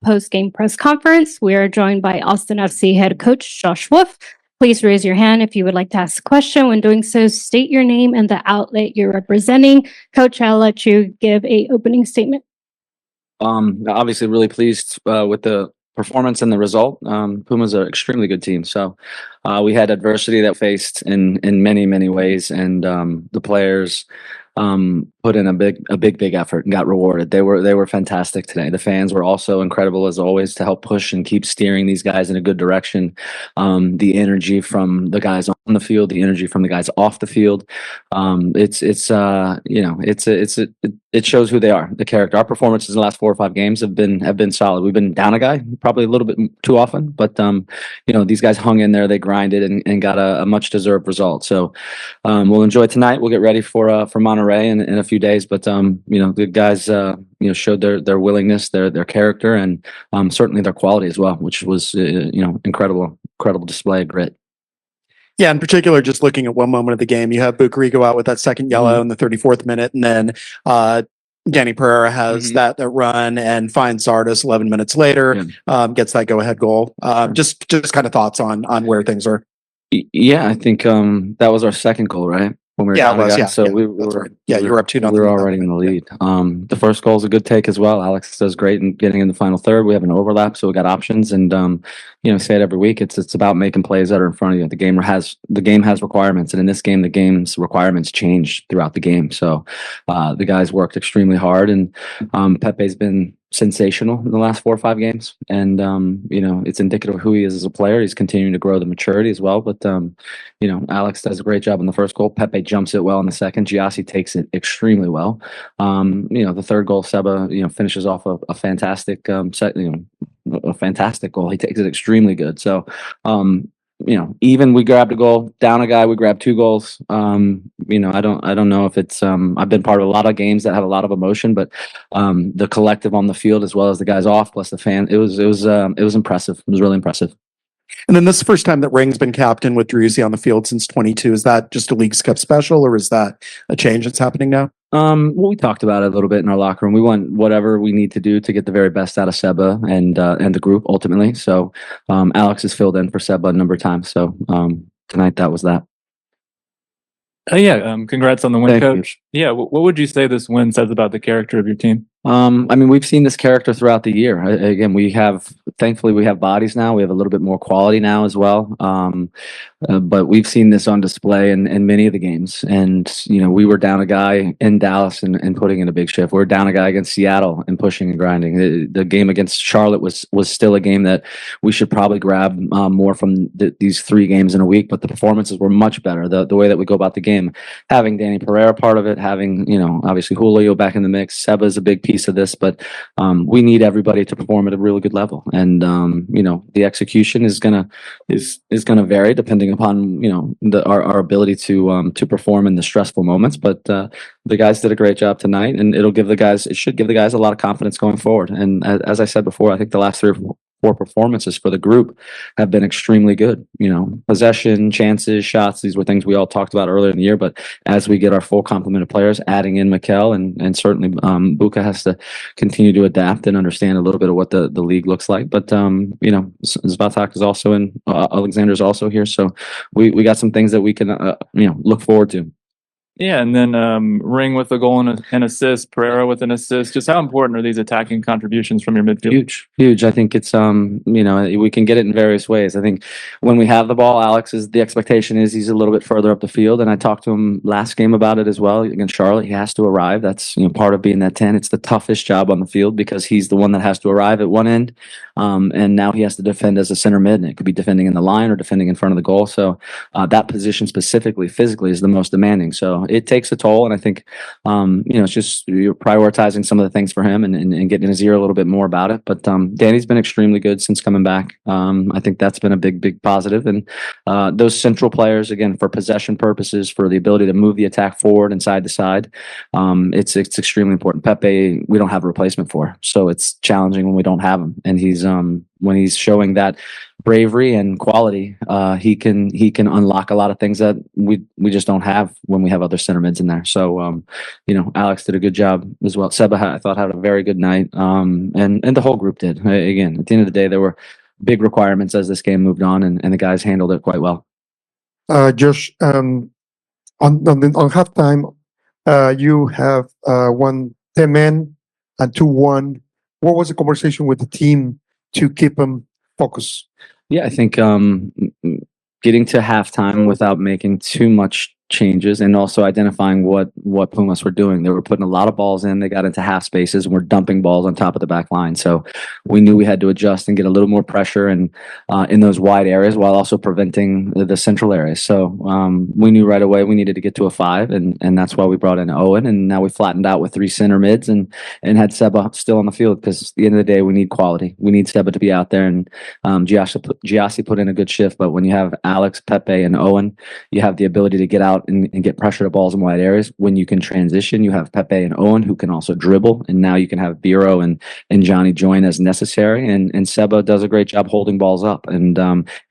post-game press conference. We are joined by Austin FC head coach Josh Wolff. Please raise your hand if you would like to ask a question. When doing so, state your name and the outlet you're representing. Coach, I'll let you give a opening statement. Obviously really pleased with the performance and the result. Puma's an extremely good team. So we had adversity that faced in many ways, and the players put in a big effort and got rewarded. They were fantastic today. The fans were also incredible as always to help push and keep steering these guys in a good direction. The energy from the guys on the field, the energy from the guys off the field. It shows who they are, the character. Our performances in the last 4 or 5 games have been solid. We've been down a guy probably a little bit too often, but these guys hung in there, they grinded and got a much deserved result. So we'll enjoy tonight. We'll get ready for Monterey in a few days, but the guys showed their willingness, their character, and certainly their quality as well, which was incredible display of grit. Yeah, in particular, just looking at one moment of the game, you have Bukari go out with that second yellow in the 34th minute, and then Danny Pereira has that run and finds Zardes 11 minutes later, gets that go-ahead goal. Just kind of thoughts on where things are. Yeah, I think that was our second goal, right? When we were down a guy. So we were, right. You were up 2-0. We were already in the lead. The first goal is a good take as well. Alex does great in getting in the final third. We have an overlap, so we got options, and say it every week. It's about making plays that are in front of you. The game has requirements, and in this game, the game's requirements change throughout the game. So the guys worked extremely hard, and Pepe's been sensational in the last 4 or 5 games, and it's indicative of who he is as a player. He's continuing to grow the maturity as well, but Alex does a great job on the first goal. Pepe jumps it well in the second. Giassi takes it extremely well. The third goal, Seba finishes off a fantastic a fantastic goal. He takes it extremely good. So even we grabbed a goal, down a guy, we grabbed 2 goals. I don't know if it's I've been part of a lot of games that have a lot of emotion, but the collective on the field as well as the guys off plus the fan, it was impressive. It was really impressive. And then this is the first time that Ring's been captain with Druzy on the field since 22. Is that just a Leagues Cup special, or is that a change that's happening now? Well, we talked about it a little bit in our locker room. We want whatever we need to do to get the very best out of Seba and the group ultimately. So Alex has filled in for Seba a number of times. So tonight that was that. Congrats on the win, Coach. Yeah, what would you say this win says about the character of your team? We've seen this character throughout the year. Again, thankfully we have bodies now. We have a little bit more quality now as well. But we've seen this on display in many of the games. And, we were down a guy in Dallas and putting in a big shift. We were down a guy against Seattle and pushing and grinding. The game against Charlotte was still a game that we should probably grab more from these 3 games in a week. But the performances were much better. The way that we go about the game, having Danny Pereira part of it, having, obviously Julio back in the mix. Seba is a big piece of this, but we need everybody to perform at a really good level, and the execution is gonna vary depending upon our ability to perform in the stressful moments. But the guys did a great job tonight, and it should give the guys a lot of confidence going forward. And as I said before, I think the last 3 or 4 performances for the group have been extremely good. Possession, chances, shots, these were things we all talked about earlier in the year, but as we get our full complement of players, adding in Mikel and certainly Buka has to continue to adapt and understand a little bit of what the league looks like. But Zbatak is also in, Alexander's also here, so we got some things that we can look forward to. Yeah, and then Ring with a goal and an assist, Pereira with an assist. Just how important are these attacking contributions from your midfield? Huge. I think it's we can get it in various ways. I think when we have the ball, the expectation is he's a little bit further up the field, and I talked to him last game about it as well against Charlotte. He has to arrive. That's part of being that 10. It's the toughest job on the field because he's the one that has to arrive at one end, and now he has to defend as a center mid, and it could be defending in the line or defending in front of the goal. So that position specifically, physically, is the most demanding. So it takes a toll, and I think it's just you're prioritizing some of the things for him and getting his ear a little bit more about it. But Danny's been extremely good since coming back. I think that's been a big positive. And those central players, again, for possession purposes, for the ability to move the attack forward and side to side, it's extremely important. Pepe, we don't have a replacement for, so it's challenging when we don't have him, and he's when he's showing that bravery and quality, he can unlock a lot of things that we just don't have when we have other center mids in there. So Alex did a good job as well. Seba, I thought, had a very good night, and the whole group did. Again, at the end of the day, there were big requirements as this game moved on, and the guys handled it quite well. Josh, on halftime, you have 10 men and 2-1. What was the conversation with the team to keep them focused? Yeah, I think getting to halftime without making too much changes, and also identifying what Pumas were doing. They were putting a lot of balls in. They got into half spaces and were dumping balls on top of the back line. So we knew we had to adjust and get a little more pressure and in those wide areas while also preventing the central areas. So we knew right away we needed to get to a 5, and that's why we brought in Owen. And now we flattened out with 3 center mids and had Seba still on the field, because at the end of the day, we need quality. We need Seba to be out there, and Giassi put in a good shift. But when you have Alex, Pepe, and Owen, you have the ability to get out and get pressure to balls in wide areas. When you can transition, you have Pepe and Owen who can also dribble, and now you can have Biro and Johnny join as necessary. And Seba does a great job holding balls up. And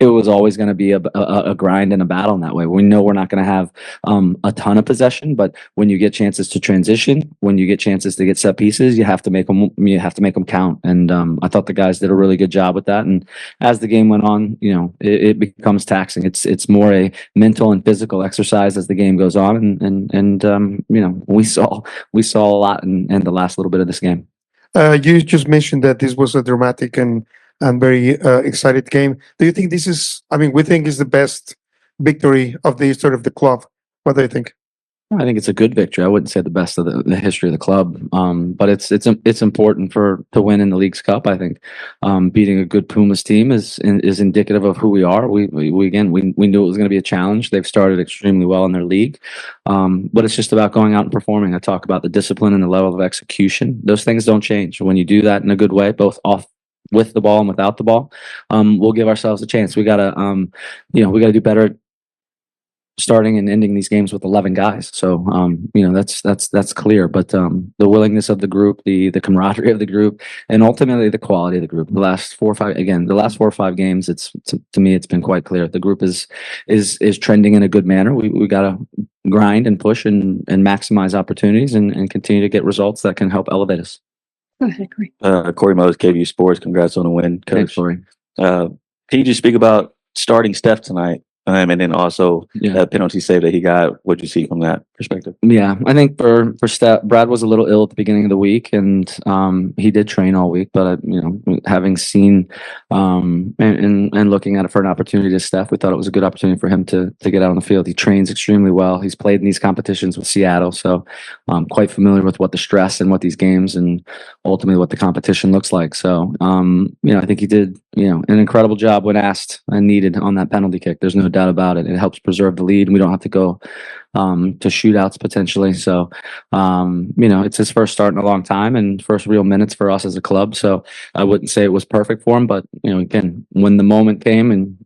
it was always going to be a grind and a battle in that way. We know we're not going to have a ton of possession, but when you get chances to transition, when you get chances to get set pieces, you have to make them count. And I thought the guys did a really good job with that. And as the game went on, it becomes taxing. It's more a mental and physical exercise as the game goes on, and we saw a lot in the last little bit of this game. You just mentioned that this was a dramatic and very excited game. Do you think this is? I mean, we think is the best victory of the history of the club. What do you think? I think it's a good victory. I wouldn't say the best of the history of the club, but it's important to win in the League's Cup. I think beating a good Pumas team is indicative of who we are. We knew it was going to be a challenge. They've started extremely well in their league, but it's just about going out and performing. I talk about the discipline and the level of execution. Those things don't change when you do that in a good way, both off with the ball and without the ball. We'll give ourselves a chance. We gotta do better starting and ending these games with 11 guys. So, that's clear, but the willingness of the group, the camaraderie of the group, and ultimately the quality of the group. The last 4 or 5 games, to me, it's been quite clear. The group is trending in a good manner. We got to grind and push and maximize opportunities and continue to get results that can help elevate us. Go ahead, Corey. Corey Mose, KVU Sports. Congrats on the win, Coach. Thanks, Corey. Can you just speak about starting Steph tonight? And then also that penalty save that he got, what'd you see from that perspective? Yeah, I think for Steph, Brad was a little ill at the beginning of the week, and he did train all week. But having seen and looking at it for an opportunity to Steph, we thought it was a good opportunity for him to get out on the field. He trains extremely well. He's played in these competitions with Seattle, so I'm quite familiar with what the stress and what these games and ultimately what the competition looks like. So I think he did an incredible job when asked and needed on that penalty kick. There's no doubt about it. It helps preserve the lead, and we don't have to go to shootouts potentially. So, it's his first start in a long time and first real minutes for us as a club. So I wouldn't say it was perfect for him, but again, when the moment came and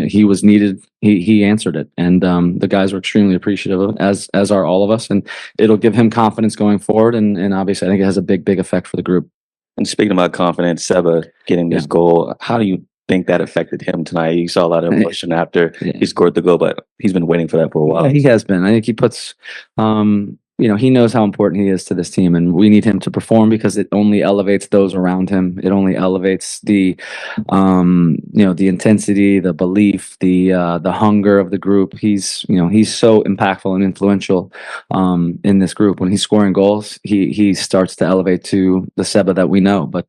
he was needed, he answered it, and the guys were extremely appreciative of it, as are all of us, and it'll give him confidence going forward. And obviously, I think it has a big effect for the group. And speaking about confidence, Seba getting this goal, how do you think that affected him tonight? You saw a lot of emotion after he scored the goal, but he's been waiting for that for a while. Yeah, he has been. I think he puts he knows how important he is to this team, and we need him to perform because it only elevates those around him. It only elevates the intensity, the belief, the hunger of the group. He's so impactful and influential in this group. When he's scoring goals, he starts to elevate to the Seba that we know. But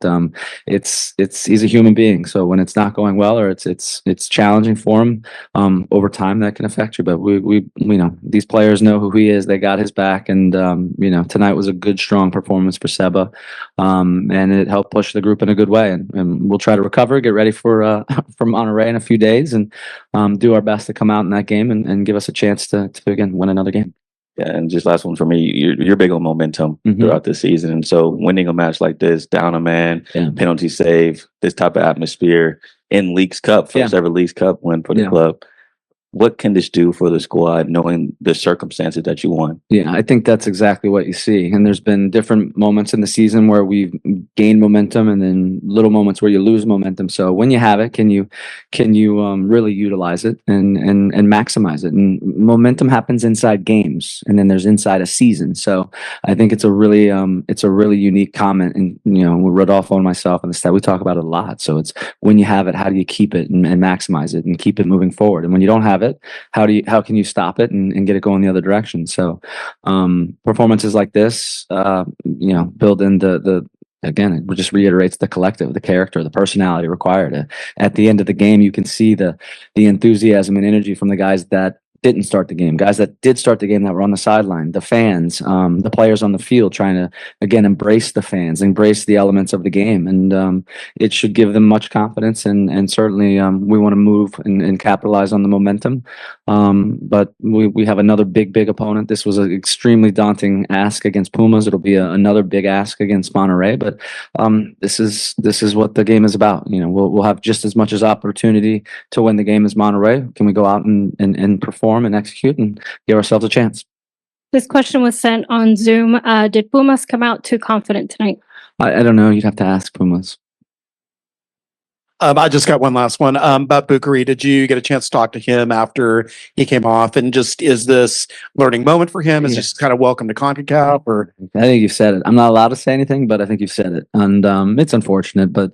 he's a human being, so when it's not going well or it's challenging for him, over time that can affect you. But we these players know who he is. They got his back, and tonight was a good, strong performance for Seba, and it helped push the group in a good way. And we'll try to recover, get ready for Monterey in a few days, and do our best to come out in that game and give us a chance to again win another game. Yeah, and just last one for me. You're big on momentum throughout the season, and so winning a match like this, down a man, penalty save, this type of atmosphere in League's Cup, first ever League's Cup win for the club. What can this do for the squad, knowing the circumstances that you won? Yeah, I think that's exactly what you see. And there's been different moments in the season where we've gained momentum, and then little moments where you lose momentum. So when you have it, can you really utilize it and maximize it? And momentum happens inside games, and then there's inside a season. So I think it's a really unique comment. And with Rodolfo and myself and the staff, we talk about it a lot. So it's when you have it, how do you keep it and maximize it and keep it moving forward? And when you don't have it, how can you stop it and get it going the other direction? So performances like this build in again, it just reiterates the collective, the character, the personality required. At the end of the game, you can see the enthusiasm and energy from the guys that didn't start the game, guys that did start the game that were on the sideline, the fans, the players on the field, trying to, again, embrace the fans, embrace the elements of the game. And it should give them much confidence. And certainly we want to move and capitalize on the momentum. But we have another big opponent. This was an extremely daunting ask against Pumas. It'll be another big ask against Monterrey. But this is what the game is about. We'll have just as much as opportunity to win the game as Monterrey. Can we go out and perform and execute and give ourselves a chance? This question was sent on Zoom. Did Pumas come out too confident tonight? I don't know. You'd have to ask Pumas. I just got one last one about Bukari. Did you get a chance to talk to him after he came off? And just, is this learning moment for him? Is just kind of welcome to CONCACAF? Or I think you've said it. I'm not allowed to say anything, but I think you've said it. And it's unfortunate, but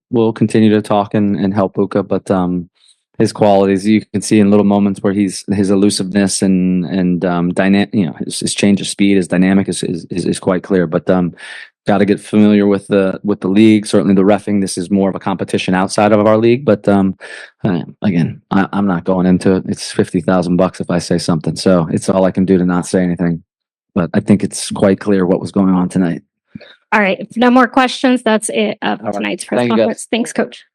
we'll continue to talk and help Buka. But his qualities, you can see in little moments where his elusiveness and dynamic, his change of speed, his dynamic is quite clear. But got to get familiar with the league. Certainly the reffing, this is more of a competition outside of our league. But again, I'm not going into it. It's $50,000 if I say something. So it's all I can do to not say anything. But I think it's quite clear what was going on tonight. All right. If no more questions, that's it of right. tonight's press Thank you, guys. conference. Thanks, Coach.